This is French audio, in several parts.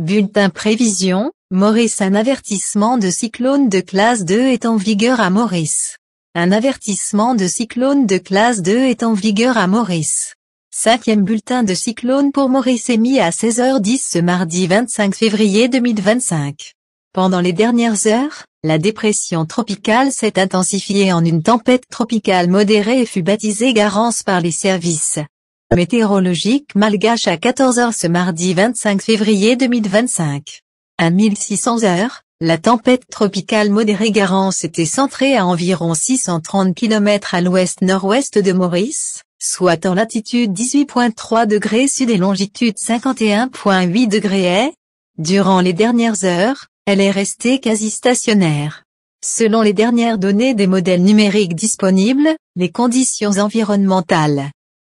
Bulletin prévision, Maurice. Un avertissement de cyclone de classe 2 est en vigueur à Maurice. Un avertissement de cyclone de classe 2 est en vigueur à Maurice. Cinquième bulletin de cyclone pour Maurice émis à 16h10 ce mardi 25 février 2025. Pendant les dernières heures, la dépression tropicale s'est intensifiée en une tempête tropicale modérée et fut baptisée Garance par les services météorologiques malgaches à 14h ce mardi 25 février 2025. À 1600 heures, la tempête tropicale modérée Garance était centrée à environ 630 km à l'ouest-nord-ouest de Maurice, soit en latitude 18,3 degrés sud et longitude 51,8 degrés est. Durant les dernières heures, elle est restée quasi stationnaire. Selon les dernières données des modèles numériques disponibles, les conditions environnementales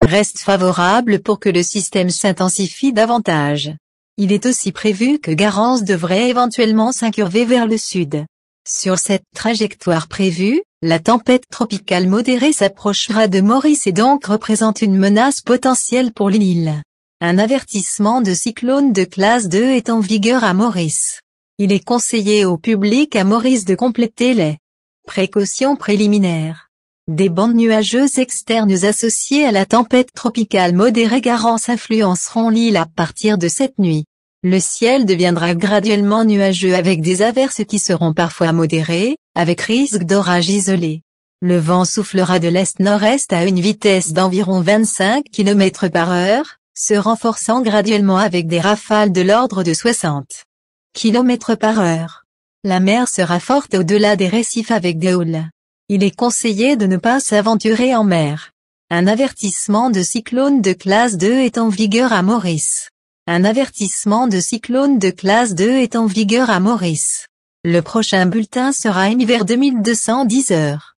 restent favorables pour que le système s'intensifie davantage. Il est aussi prévu que Garance devrait éventuellement s'incurver vers le sud. Sur cette trajectoire prévue, la tempête tropicale modérée s'approchera de Maurice et donc représente une menace potentielle pour l'île. Un avertissement de cyclone de classe 2 est en vigueur à Maurice. Il est conseillé au public à Maurice de compléter les précautions préliminaires. Des bandes nuageuses externes associées à la tempête tropicale modérée Garance influenceront l'île à partir de cette nuit. Le ciel deviendra graduellement nuageux avec des averses qui seront parfois modérées, avec risque d'orage isolé. Le vent soufflera de l'est-nord-est à une vitesse d'environ 25 km par heure, se renforçant graduellement avec des rafales de l'ordre de 60 km par heure. La mer sera forte au-delà des récifs avec des houles. Il est conseillé de ne pas s'aventurer en mer. Un avertissement de cyclone de classe 2 est en vigueur à Maurice. Un avertissement de cyclone de classe 2 est en vigueur à Maurice. Le prochain bulletin sera émis vers 2210 heures.